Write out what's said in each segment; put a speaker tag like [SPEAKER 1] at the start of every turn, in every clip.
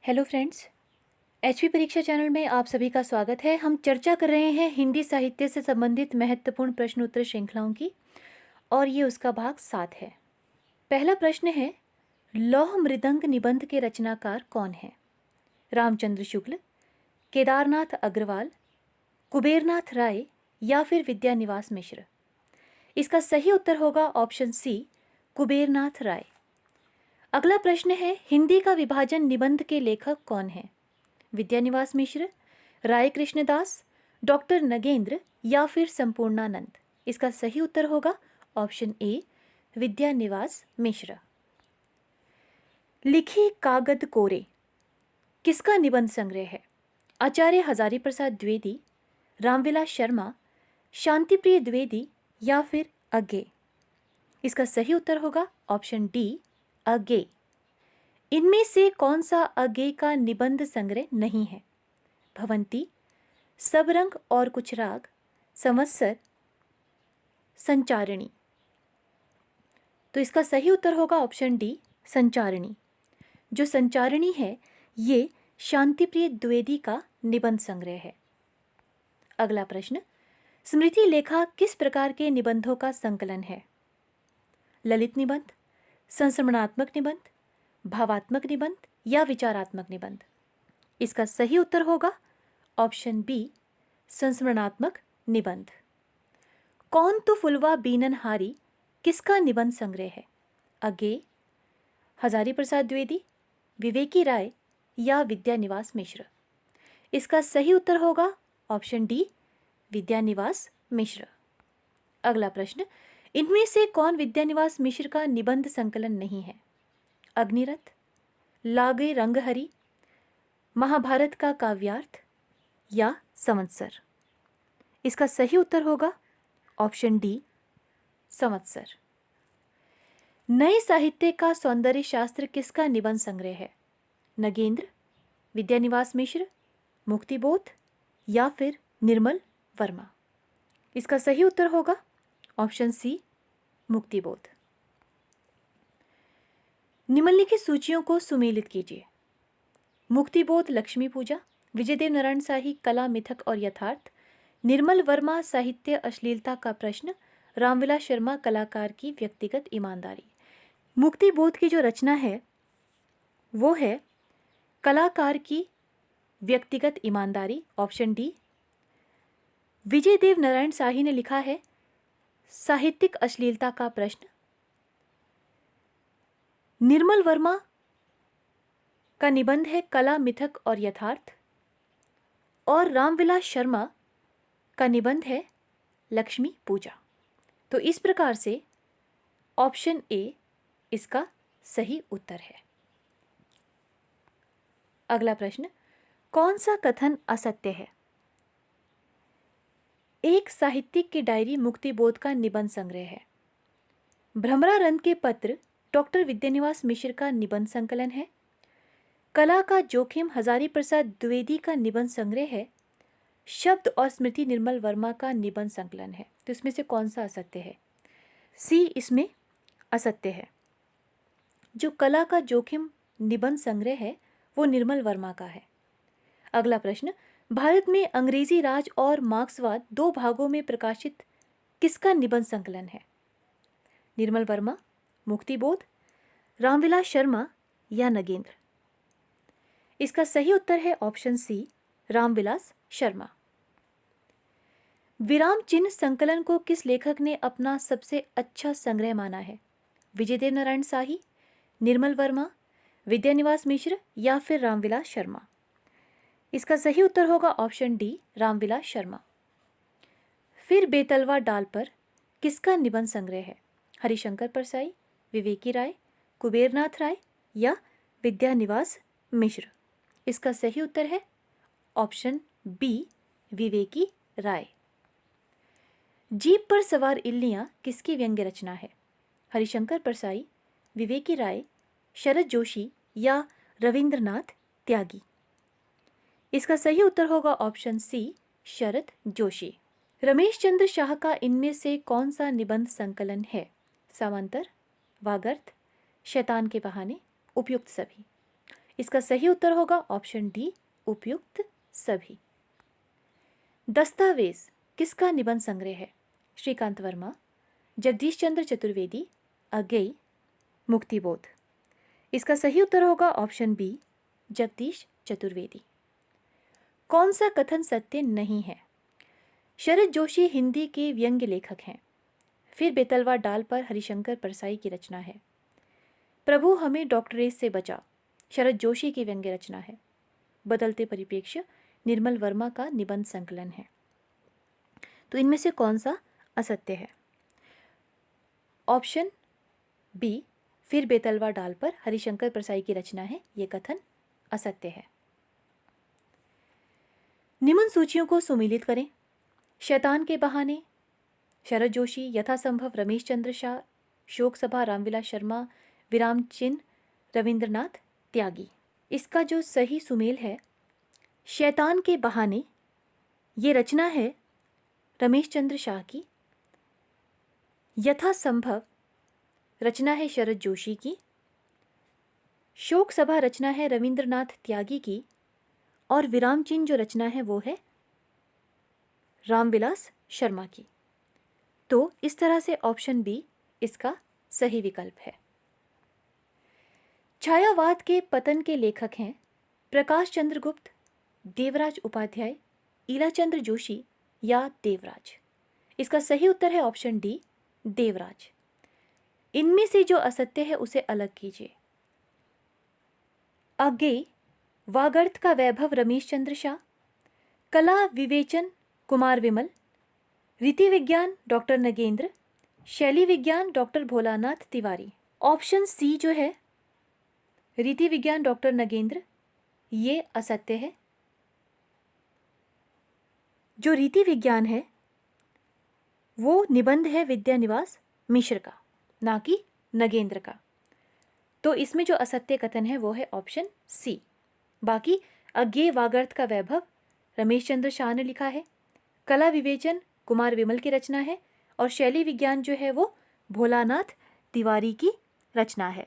[SPEAKER 1] Hello friends. HP परीक्षा channel में आप सभी का स्वागत है। हम चर्चा कर रहे हैं हिंदी साहित्य से संबंधित महत्वपूर्ण प्रश्नोत्तर श्रृंखलाओं की और ये उसका भाग 7 है। पहला प्रश्न है, लौह मृदंग निबंध के रचनाकार कौन हैं? रामचंद्र शुक्ल, केदारनाथ अग्रवाल, कुबेरनाथ राय या फिर विद्यानिवास मिश्र? इसका सही उत्तर होगा ऑप्शन सी, कुबेरनाथ राय। अगला प्रश्न है, हिंदी का विभाजन निबंध के लेखक कौन हैं? विद्यानिवास मिश्र, राय कृष्णदास, डॉक्टर नगेंद्र या फिर संपूर्णानंद? इसका सही उत्तर होगा ऑप्शन ए, विद्यानिवास मिश्र। लिखी कागद कोरे किसका निबंध संग्रह है? आचार्य हजारी प्रसाद द्विवेदी, रामविलास शर्मा, शांतिप्रिय द्विवेदी या फिर अज्ञे? इसका सही उत्तर होगा ऑप्शन डी, अज्ञे। इनमें से कौन सा अज्ञे का निबंध संग्रह नहीं है? भवंती, सबरंग और कुछ राग, संवत्सर, संचारिणी? तो इसका सही उत्तर होगा ऑप्शन डी, संचारिणी। जो संचारिणी है ये शांतिप्रिय द्विवेदी का निबंध संग्रह है। अगला प्रश्न, स्मृति लेखा किस प्रकार के निबंधों का संकलन है? ललित निबंध, संस्मरणात्मक निबंध, भावात्मक निबंध या विचारात्मक निबंध? इसका सही उत्तर होगा ऑप्शन बी, संस्मरणात्मक निबंध। कौन तु फुलवा बीनन हारी किसका निबंध संग्रह है? अज्ञे, हजारी प्रसाद द्विवेदी, विवेकी राय या विद्यानिवास मिश्र? इसका सही उत्तर होगा ऑप्शन डी, विद्यानिवास मिश्र। अगला प्रश्न, इनमें से कौन विद्यानिवास मिश्र का निबंध संकलन नहीं है? अग्निरथ, लागे रंगहरी, महाभारत का काव्यार्थ या संवत्सर? इसका सही उत्तर होगा ऑप्शन डी, संवत्सर। नए साहित्य का सौंदर्य शास्त्र किसका निबंध संग्रह है? नगेंद्र, विद्यानिवास मिश्र, मुक्तिबोध या फिर निर्मल वर्मा? इसका सही उत्तर होगा ऑप्शन सी, मुक्तिबोध। निम्नलिखित सूचियों को सुमेलित कीजिए। मुक्तिबोध लक्ष्मी पूजा, विजयदेव नारायण शाही कला मिथक और यथार्थ, निर्मल वर्मा साहित्य अश्लीलता का प्रश्न, रामविलास शर्मा कलाकार की व्यक्तिगत ईमानदारी। मुक्तिबोध की जो रचना है वो है कलाकार की व्यक्तिगत ईमानदारी, ऑप्शन डी। विजयदेव नारायण शाही ने लिखा है साहित्यिक अश्लीलता का प्रश्न। निर्मल वर्मा का निबंध है कला मिथक और यथार्थ और रामविलास शर्मा का निबंध है लक्ष्मी पूजा। तो इस प्रकार से ऑप्शन ए इसका सही उत्तर है। अगला प्रश्न, कौन सा कथन असत्य है? एक साहित्यिक की डायरी मुक्तिबोध का निबंध संग्रह है। भ्रमरानंद के पत्र डॉक्टर विद्यानिवास मिश्र का निबंध संकलन है। कला का जोखिम हजारी प्रसाद द्विवेदी का निबंध संग्रह है। शब्द और स्मृति निर्मल वर्मा का निबंध संकलन है। तो इसमें से कौन सा असत्य है? सी इसमें असत्य है। जो कला का जोखिम निबंध संग्रह है वो निर्मल वर्मा का है। अगला प्रश्न, भारत में अंग्रेजी राज और मार्क्सवाद दो भागों में प्रकाशित किसका निबंध संकलन है? निर्मल वर्मा, मुक्तिबोध, रामविलास शर्मा या नगेंद्र? इसका सही उत्तर है ऑप्शन सी, रामविलास शर्मा। विराम चिन्ह संकलन को किस लेखक ने अपना सबसे अच्छा संग्रह माना है? विजयदेव नारायण शाही, निर्मल वर्मा, विद्यानिवास मिश्र या फिर रामविलास शर्मा? इसका सही उत्तर होगा ऑप्शन डी, रामविलास शर्मा। फिर बेतलवा डाल पर किसका निबंध संग्रह है? हरिशंकर परसाई, विवेकी राय, कुबेरनाथ राय या विद्यानिवास मिश्र? इसका सही उत्तर है ऑप्शन बी, विवेकी राय। जीप पर सवार इल्लियां किसकी व्यंग्य रचना है? हरिशंकर परसाई, विवेकी राय, शरद जोशी या रविंद्रनाथ त्यागी? इसका सही उत्तर होगा ऑप्शन सी, शरद जोशी। रमेश चंद्र शाह का इनमें से कौन सा निबंध संकलन है? सामंतर, वागर्थ, शैतान के बहाने, उपयुक्त सभी? इसका सही उत्तर होगा ऑप्शन डी, उपयुक्त सभी। दस्तावेज किसका निबंध संग्रह है? श्रीकांत वर्मा, जगदीश चंद्र चतुर्वेदी, अगेई, मुक्तिबोध। इसका सही उत्तर होगा ऑप्शन बी, जगदीश चतुर्वेदी। कौन सा कथन सत्य नहीं है? शरद जोशी हिंदी के व्यंग्य लेखक हैं। फिर बेतलवा डाल पर हरिशंकर परसाई की रचना है। प्रभु हमें डॉक्टरेट से बचा, शरद जोशी की व्यंग्य रचना है। बदलते परिप्रेक्ष्य निर्मल वर्मा का निबंध संकलन है। तो इनमें से कौन सा असत्य है? ऑप्शन बी, फिर बेतलवा डाल पर हरिशंकर परसाई की रचना है, यह कथन असत्य है। निम्न सूचियों को सुमेलित करें। शैतान के बहाने शरद जोशी, यथासंभव रमेश चंद्र शाह, शोक सभा रामविलास शर्मा, विराम चिन्ह रविंद्रनाथ त्यागी। इसका जो सही सुमेल है, शैतान के बहाने ये रचना है रमेश चंद्र शाह की, यथासंभव रचना है शरद जोशी की, शोक सभा रचना है रविंद्रनाथ त्यागी की, और विराम चिन्ह जो रचना है वो है रामविलास शर्मा की। तो इस तरह से ऑप्शन बी इसका सही विकल्प है। छायावाद के पतन के लेखक हैं प्रकाश चंद्र गुप्त, देवराज उपाध्याय, ईलाचंद्र जोशी या देवराज। इसका सही उत्तर है ऑप्शन डी, देवराज। इनमें से जो असत्य है उसे अलग कीजिए। अज्ञेय वागर्थ का वैभव रमेश चंद्र शाह, कला विवेचन कुमार विमल, रीति विज्ञान डॉक्टर नगेंद्र, शैली विज्ञान doctor Bholanath Tiwari. Option C जो है रीति विज्ञान डॉक्टर नगेंद्र, ये असत्य है। जो रीति विज्ञान है वो निबंध है विद्यानिवास मिश्र का, ना कि नगेंद्र का। तो इसमें जो असत्य कथन है वो है ऑप्शन सी। बाकी अज्ञेय वागर्थ का वैभव रमेश चंद्र शाह ने लिखा है, कला विवेचन कुमार विमल की रचना है, और शैली विज्ञान जो है वो भोलानाथ तिवारी की रचना है।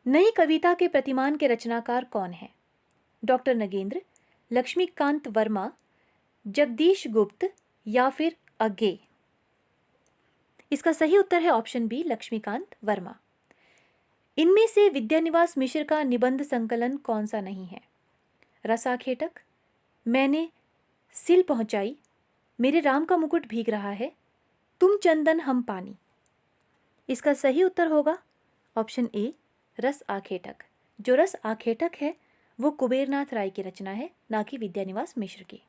[SPEAKER 1] नई कविता के प्रतिमान के रचनाकार कौन है? डॉक्टर नगेंद्र, लक्ष्मीकांत वर्मा, जगदीश गुप्त या फिर अज्ञेय। इसका सही उत्तर है ऑप्शन बी, लक्ष्मीकांत वर्मा। इनमें से विद्यानिवास मिश्र का निबंध संकलन कौन सा नहीं है? रसाखेटक, मैंने सिल पहुंचाई, मेरे राम का मुकुट भीग रहा है, तुम चंदन हम पानी। इसका सही उत्तर होगा ऑप्शन ए, रस आखेटक। जो रस आखेटक है वो कुबेरनाथ राय की रचना है, ना कि विद्यानिवास मिश्र की।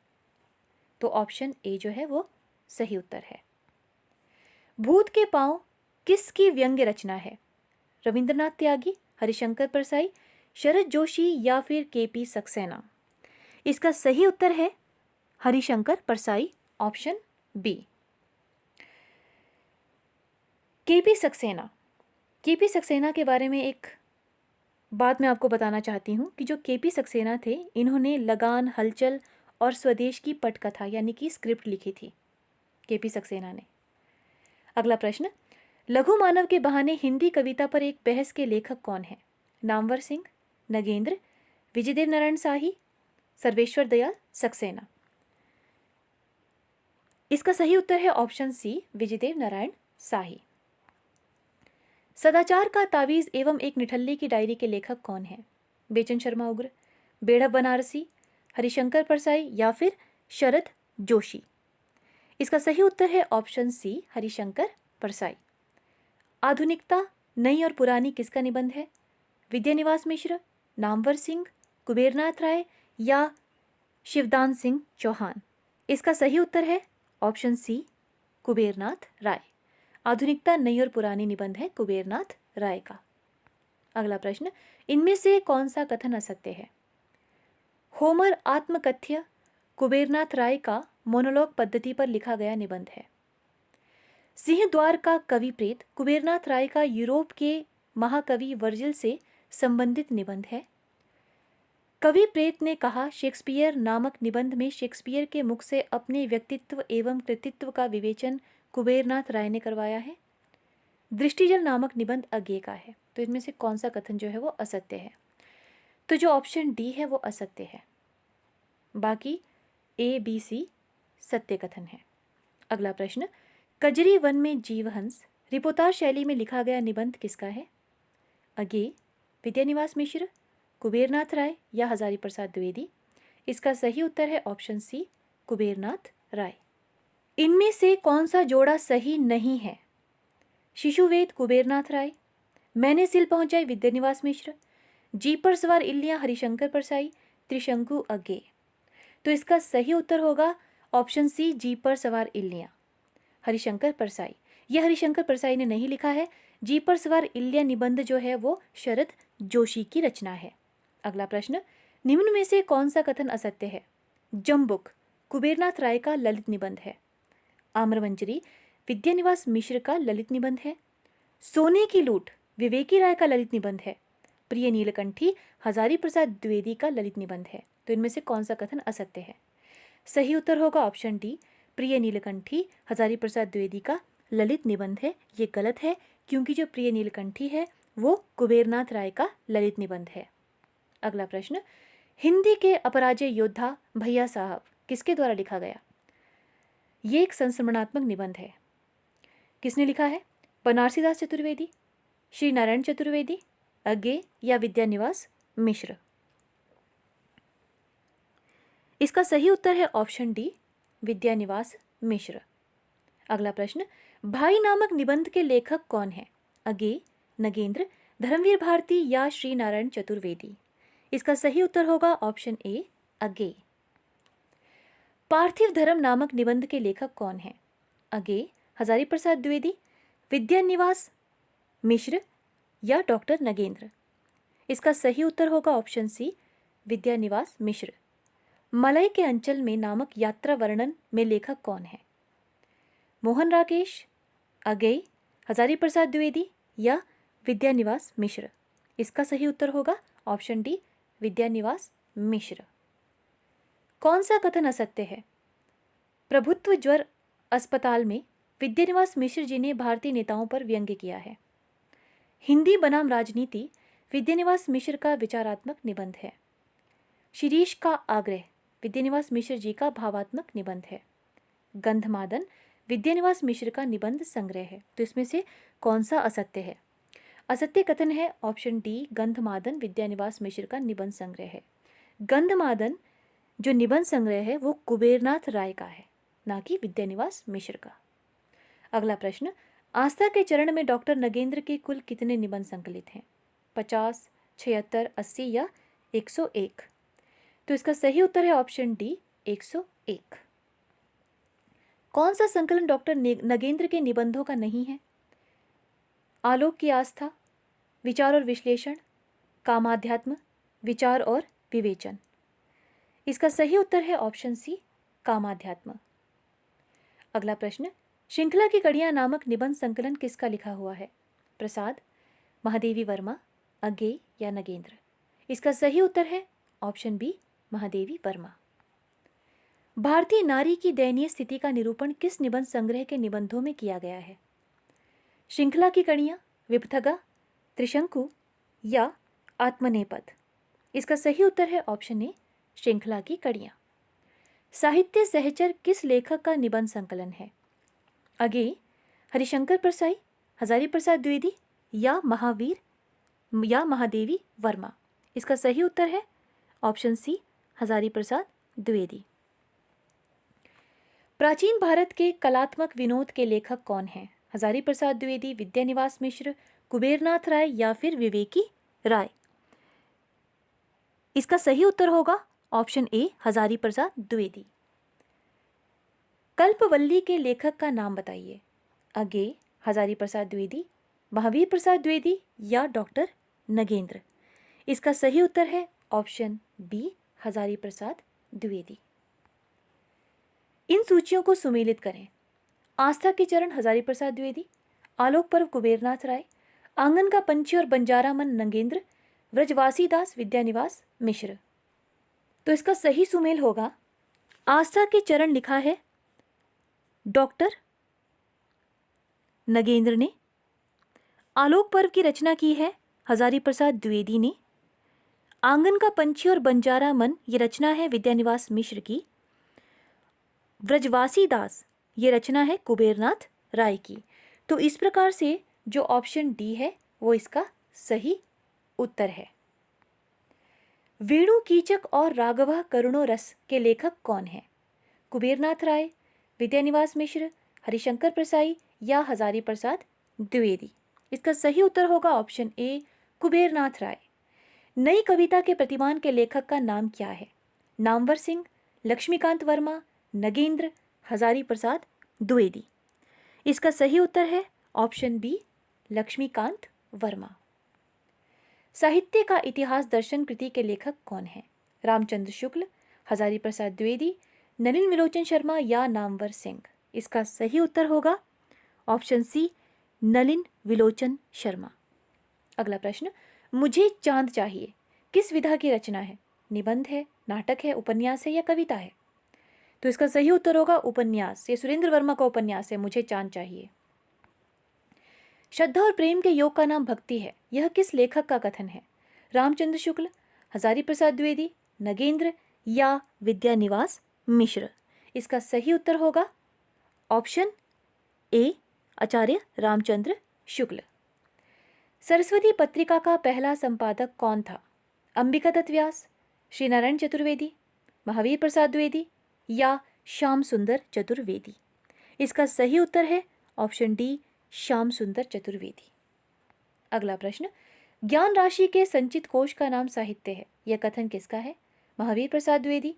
[SPEAKER 1] तो ऑप्शन ए जो है वो सही उत्तर है। भूत के पांव किसकी व्यंग्य रचना है? रविंद्रनाथ त्यागी, हरिशंकर परसाई, शरद जोशी या फिर केपी सक्सेना। इसका सही उत्तर है Harishankar Parsai, option B. KP Saxena, KP Saxena के बारे में एक बात मैं आपको बताना चाहती हूँ कि जो केपी सक्सेना थे, इन्होंने लगान, हलचल और स्वदेश की पटकथा यानी कि स्क्रिप्ट लिखी थी केपी सक्सेना ने। अगला प्रश्न, लघु मानव के बहाने हिंदी कविता पर एक बहस के लेखक कौन है? नामवर सिंह, नगेंद्र, विजयदेव नारायण शाही, सर्वेश्वर दयाल सक्सेना। इसका सही उत्तर है ऑप्शन सी, विजयदेव नारायण शाही। सदाचार का तावीज एवं एक निठल्ले की डायरी के लेखक कौन है? बेचन शर्मा उग्र, बेढ़ब बनारसी, हरिशंकर परसाई या फिर शरद जोशी। इसका सही उत्तर है ऑप्शन सी, हरिशंकर परसाई। आधुनिकता नई और पुरानी किसका निबंध है? विद्यानिवास मिश्र, नामवर सिंह, कुबेरनाथ राय या शिवदान सिंह चौहान। इसका सही उत्तर है ऑप्शन सी, कुबेरनाथ राय। आधुनिकता नई और पुरानी निबंध है कुबेरनाथ राय का। अगला प्रश्न, इनमें से कौन सा कथन असत्य है? होमर आत्मकथ्य कुबेरनाथ राय का मोनोलॉग पद्धति पर लिखा गया निबंध है। सिंहद्वार का कवि प्रेत कुबेरनाथ राय का यूरोप के महाकवि वर्जिल से संबंधित निबंध है। कवि प्रेत ने कहा शेक्सपियर नामक निबंध में शेक्सपियर के मुख से अपने व्यक्तित्व एवं कृतित्व का विवेचन कुबेरनाथ राय ने करवाया है। दृष्टिजल नामक निबंध अज्ञेय का है। तो इनमें से कौन सा कथन जो है वो असत्य है? तो जो ऑप्शन डी है वो असत्य है, बाकी ए बी सी सत्य कथन है। अगला प्रश्न, कजरी वन में जीवहंस रिपोर्टाज शैली में लिखा गया निबंध किसका है? अज्ञेय, विद्यानिवास मिश्र, कुबेरनाथ राय या हजारी प्रसाद द्विवेदी? इसका सही उत्तर है ऑप्शन सी, कुबेरनाथ राय। इनमें से कौन सा जोड़ा सही नहीं है? शिशुवेद कुबेरनाथ राय, मैंने सिल पहुंचाई विद्यानिवास मिश्र, जी पर सवार इल्लियां हरिशंकर परसाई, त्रिशंकु अज्ञेय? तो इसका सही उत्तर होगा ऑप्शन सी, जी पर सवार इल्लियां हरिशंकर परसाई। यह हरिशंकर परसाई ने नहीं लिखा है। जी पर सवार इल्लियां निबंध जो है वो शरद जोशी की रचना है। अगला प्रश्न, निम्न में से कौन सा कथन असत्य है? जम्बुक कुबेरनाथ राय का ललित निबंध है। आम्रमंजरी विद्यानिवास मिश्र का ललित निबंध है। सोने की लूट विवेकी राय का ललित निबंध है। प्रिय नीलकंठी हजारी प्रसाद द्विवेदी का ललित निबंध है। तो इनमें से कौन सा कथन असत्य है? सही उत्तर होगा ऑप्शन डी, प्रिय नीलकंठी हजारी प्रसाद द्विवेदी का ललित निबंध है। ये गलत है, क्योंकि जो प्रिय नीलकंठी है वो कुबेरनाथ राय का ललित निबंध है। अगला प्रश्न, हिंदी के अपराजय योद्धा भैया साहब किसके द्वारा लिखा गया? ये एक संस्मरणात्मक निबंध है। किसने लिखा है? बनारसीदास चतुर्वेदी, श्री नारायण चतुर्वेदी, अज्ञेय या विद्यानिवास मिश्र? इसका सही उत्तर है ऑप्शन डी, विद्यानिवास मिश्र। अगला प्रश्न, भाई नामक निबंध के लेखक कौन है? अज्ञेय, नगेंद्र, धर्मवीर भारती या श्री नारायण चतुर्वेदी? इसका सही उत्तर होगा ऑप्शन ए, अज्ञेय। पार्थिव धर्म नामक निबंध के लेखक कौन है? अज्ञेय, हजारी प्रसाद द्विवेदी, विद्यानिवास मिश्र या डॉक्टर नगेंद्र? इसका सही उत्तर होगा ऑप्शन सी, विद्यानिवास मिश्र। मलय के अंचल में नामक यात्रा वर्णन में लेखक कौन है? मोहन राकेश, अज्ञेय, हजारी प्रसाद द्विवेदी या विद्यानिवास मिश्र? इसका सही उत्तर होगा ऑप्शन डी, विद्यानिवास मिश्र। कौन सा कथन असत्य है? प्रभुत्व ज्वर अस्पताल में विद्यानिवास मिश्र जी ने भारतीय नेताओं पर व्यंग्य किया है। हिंदी बनाम राजनीति विद्यानिवास मिश्र का विचारात्मक निबंध है। शिरीष का आग्रह विद्यानिवास मिश्र जी का भावात्मक निबंध है। गंधमादन विद्यानिवास मिश्र का निबंध संग्रह है। तो इसमें से कौन सा असत्य है? असत्य कथन है ऑप्शन डी, गंधमादन विद्यानिवास मिश्र का निबंध संग्रह है। गंधमादन जो निबंध संग्रह है वो कुबेरनाथ राय का है, ना कि विद्यानिवास मिश्र का। अगला प्रश्न, आस्था के चरण में डॉक्टर नगेंद्र के कुल कितने निबंध संकलित हैं? 50, 76, 80 या 101? तो इसका सही उत्तर है ऑप्शन डी, 101। कौन सा संकलन डॉक्टर नगेंद्र के निबंधों का नहीं है? आलोक की आस्था, विचार और विश्लेषण, कामाध्यात्म, विचार और विवेचन? इसका सही उत्तर है ऑप्शन सी, कामाध्यात्म। अगला प्रश्न, श्रृंखला की कड़ियां नामक निबंध संकलन किसका लिखा हुआ है? प्रसाद, महादेवी वर्मा, अज्ञेय या नगेंद्र? इसका सही उत्तर है ऑप्शन बी, महादेवी वर्मा। भारतीय नारी की दयनीय स्थिति का निरूपण किस निबंध संग्रह के निबंधों में किया गया है? श्रृंखला की कड़ियां, विपथगा, त्रिशंकु या आत्मनेपद? इसका सही उत्तर है ऑप्शन ए, श्रृंखला की कड़ियां। साहित्य सहचर किस लेखक का निबंध संकलन है? अज्ञेय, हरिशंकर परसाई, हजारी प्रसाद द्विवेदी या महावीर या महादेवी वर्मा? इसका सही उत्तर है ऑप्शन सी, हजारी प्रसाद द्विवेदी। प्राचीन भारत के कलात्मक विनोद के लेखक कौन हैं? हजारी प्रसाद द्विवेदी, विद्यानिवास मिश्र, कुबेरनाथ राय या फिर विवेकी राय? इसका सही उत्तर होगा ऑप्शन ए, हजारी प्रसाद द्विवेदी। कल्पवल्ली के लेखक का नाम बताइए। अज्ञेय, हजारी प्रसाद द्विवेदी, महावीर प्रसाद द्विवेदी या डॉक्टर नगेंद्र? इसका सही उत्तर है ऑप्शन बी, हजारी प्रसाद द्विवेदी। इन सूचियों को सुमेलित करें। आस्था के चरण हजारी प्रसाद द्विवेदी, आलोक पर्व कुबेरनाथ राय, आंगन का पंछी और बंजारा मन नगेंद्र, व्रजवासी दास विद्यानिवास मिश्र? तो इसका सही सुमेल होगा, आस्था के चरण लिखा है डॉक्टर नगेंद्र ने आलोक पर्व की रचना की है हजारी प्रसाद द्विवेदी ने। आंगन का पंछी और बंजारा मन ये रचना है विद्यानिवास मिश्र की। व्रजवासी दास ये रचना है कुबेरनाथ राय की। तो इस प्रकार से जो ऑप्शन डी है वो इसका सही उत्तर है। वेणु कीचक और राघवा करुणो रस के लेखक कौन हैं? कुबेरनाथ राय, विद्यानिवास मिश्र, हरिशंकर प्रसाई या हजारी प्रसाद द्विवेदी। इसका सही उत्तर होगा ऑप्शन ए कुबेरनाथ राय। नई कविता के प्रतिमान के लेखक का नाम क्या है? नामवर सिंह, लक्ष्मीकांत वर्मा, नगेंद्र, हजारी प्रसाद द्विवेदी। इसका सही उत्तर है ऑप्शन बी लक्ष्मीकांत वर्मा। साहित्य का इतिहास दर्शन कृति के लेखक कौन है? रामचंद्र शुक्ल, हजारी प्रसाद द्विवेदी, नलिन विलोचन शर्मा या नामवर सिंह। इसका सही उत्तर होगा ऑप्शन सी नलिन विलोचन शर्मा। अगला प्रश्न, मुझे चांद चाहिए किस विधा की रचना है? निबंध है, नाटक है, उपन्यास है या कविता है? तो इसका सही उत्तर होगा उपन्यास। ये सुरेंद्र वर्मा का उपन्यास है मुझे चांद चाहिए। श्रद्धा और प्रेम के योग का नाम भक्ति है, यह किस लेखक का कथन है? रामचंद्र शुक्ल, हजारी प्रसाद द्विवेदी, नगेंद्र या विद्यानिवास मिश्र। इसका सही उत्तर होगा ऑप्शन ए आचार्य रामचंद्र शुक्ल। सरस्वती पत्रिका का पहला संपादक कौन था? अंबिका दत्त व्यास, श्रीनारायण चतुर्वेदी, महावीर प्रसाद द्विवेदी या श्याम सुंदर चतुर्वेदी। इसका सही उत्तर है ऑप्शन डी श्याम सुंदर चतुर्वेदी। अगला प्रश्न, ज्ञान राशि के संचित कोश का नाम साहित्य है, यह कथन किसका है? महावीर प्रसाद द्विवेदी,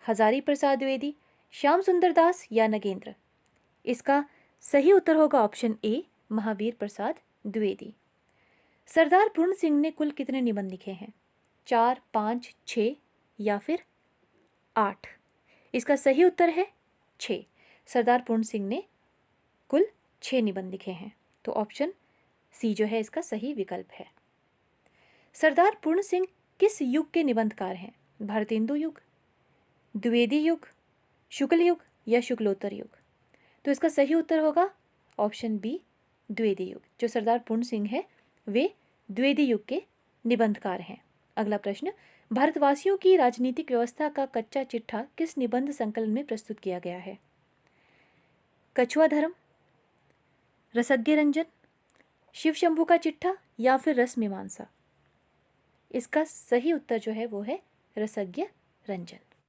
[SPEAKER 1] हजारी प्रसाद द्विवेदी, श्याम सुंदर दास या नगेंद्र। इसका सही उत्तर होगा ऑप्शन ए महावीर प्रसाद द्विवेदी। सरदार पूर्ण सिंह ने कुल कितने निबंध लिखे हैं? 4, 5, 6 या फिर 8। इसका सही उत्तर है 6। सरदार पूर्ण सिंह ने कुल 6 निबंध लिखे हैं। तो ऑप्शन सी जो है इसका सही विकल्प है। सरदार पूर्ण सिंह किस युग के निबंधकार हैं? भारतेंदु युग, द्विवेदी युग, शुक्ल युग या शुक्लोत्तर युग। तो इसका सही उत्तर होगा ऑप्शन बी द्विवेदी युग। जो सरदार पूर्ण सिंह है वे द्विवेदी युग के निबंधकार हैं। अगला प्रश्न, भारतवासियों की राजनीतिक व्यवस्था का कच्चा चिट्ठा किस निबंध संकलन में प्रस्तुत किया गया है? कछुआ धर्म, रसज्ञ रंजन, शिव शंभू का चिट्ठा या फिर रस मीमांसा। इसका सही उत्तर जो है वो है रसज्ञ रंजन।